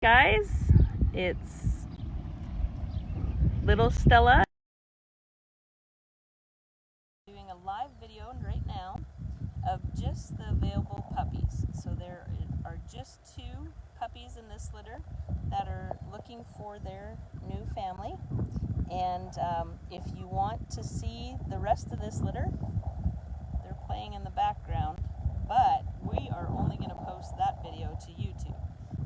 Guys, it's little Stella doing a live video right now of just the available puppies. So there are just 2 puppies in this litter that are looking for their new family, and if you want to see the rest of this litter, they're playing in the background, but we are only going to post that video to YouTube.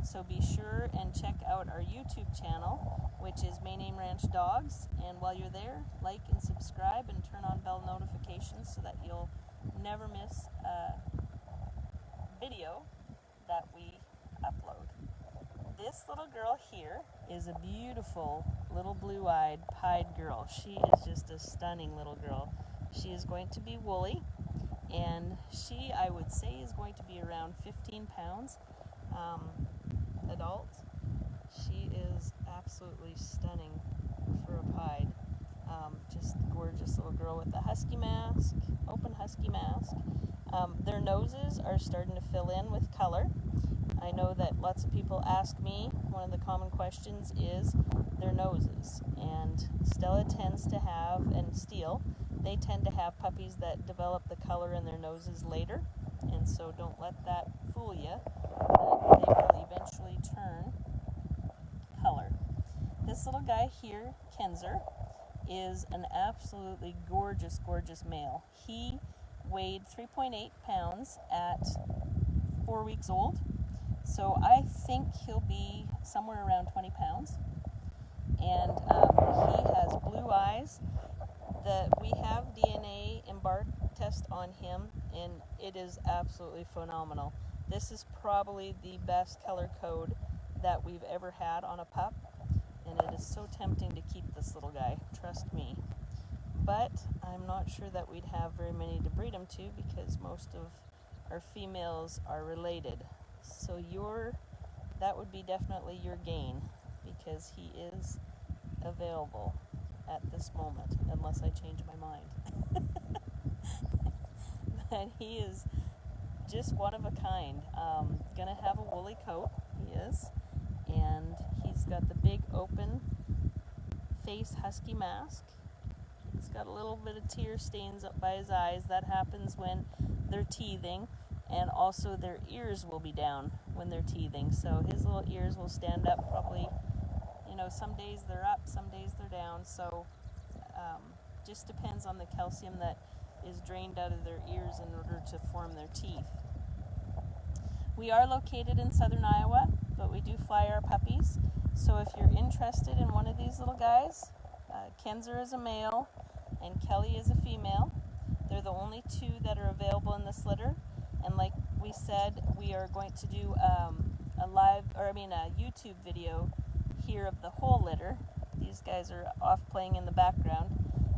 So be sure and check out our YouTube channel, which is My Name Ranch Dogs, and while you're there, like and subscribe and turn on bell notifications so that you'll never miss a video that we upload. This little girl here is a beautiful little blue-eyed pied girl. She is just a stunning little girl. She is going to be woolly, and she, I would say, is going to be around 15 pounds. Adult. She is absolutely stunning for a pied. Just gorgeous little girl with a husky mask, open husky mask. Their noses are starting to fill in with color. I know that lots of people ask me, one of the common questions is their noses, and Stella tends to have, and Steele, they tend to have puppies that develop the color in their noses later, and so don't let that fool you. They will eventually turn color. This little guy here, Kenzer, is an absolutely gorgeous, gorgeous male. He weighed 3.8 pounds at 4 weeks old, so I think he'll be somewhere around 20 pounds. And he has blue eyes. We have DNA embark test on him, and it is absolutely phenomenal. This is probably the best color code that we've ever had on a pup, and it is so tempting to keep this little guy, trust me. But I'm not sure that we'd have very many to breed him to, because most of our females are related. So that would be definitely your gain, because he is available at this moment, unless I change my mind. But he is just one of a kind. Gonna have a woolly coat, he is, and he's got the big open face husky mask. He's got a little bit of tear stains up by his eyes. That happens when they're teething, and also their ears will be down when they're teething, so his little ears will stand up probably, some days they're up, some days they're down, so just depends on the calcium that is drained out of their ears in order to form their teeth. We are located in southern Iowa, but we do fly our puppies, so if you're interested in one of these little guys, Kenzer is a male and Kelly is a female. They're the only 2 that are available in this litter, and like we said, we are going to do a YouTube video here of the whole litter. These guys are off playing in the background,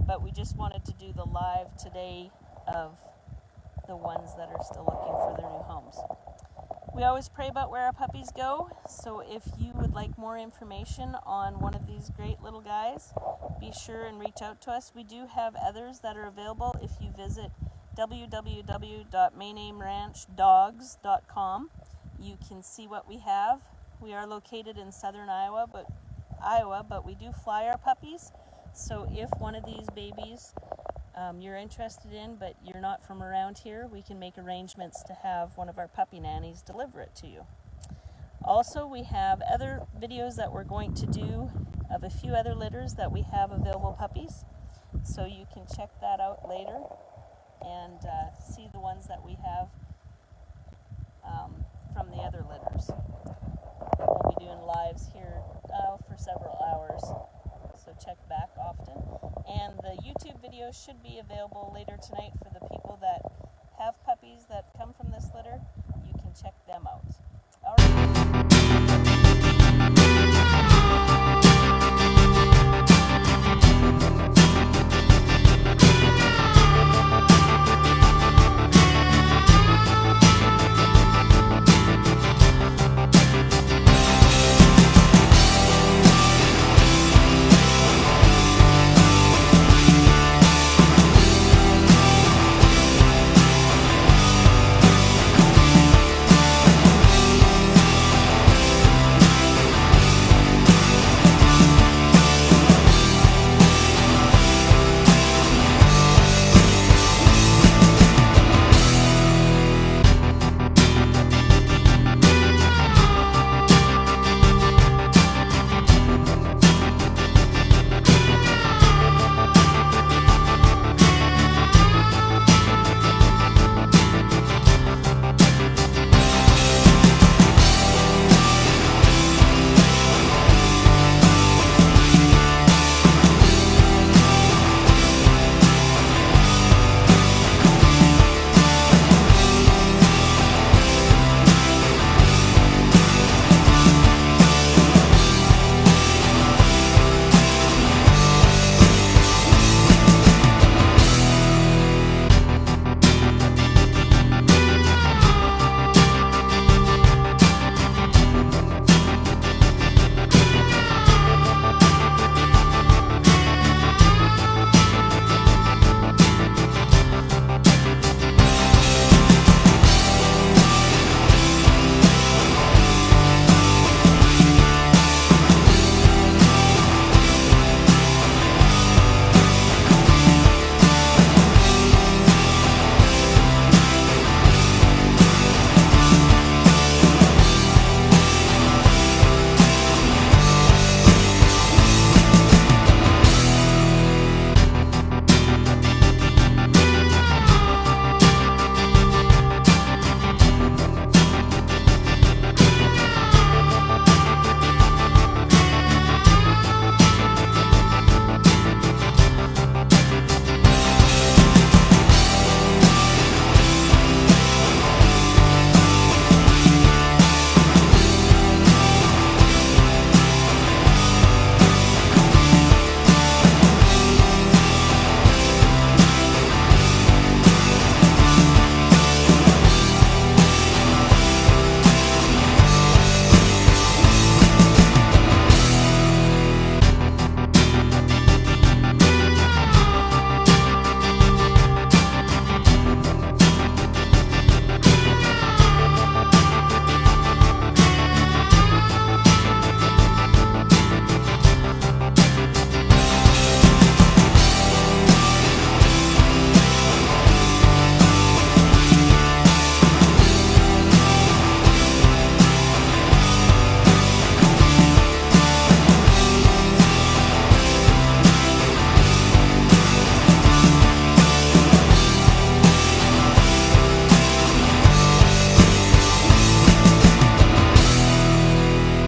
but we just wanted to do the live today of the ones that are still looking for their new homes. We always pray about where our puppies go, so if you would like more information on one of these great little guys, be sure and reach out to us. We do have others that are available if you visit www.mynameranchdogs.com. You can see what we have. We are located in southern Iowa, but we do fly our puppies. So if one of these babies you're interested in, but you're not from around here, we can make arrangements to have one of our puppy nannies deliver it to you. Also, we have other videos that we're going to do of a few other litters that we have available puppies. So you can check that out later and see the ones that we have from the other litters. We'll be doing lives here for several hours, so check back often. And the YouTube video should be available later tonight for the people that have puppies that come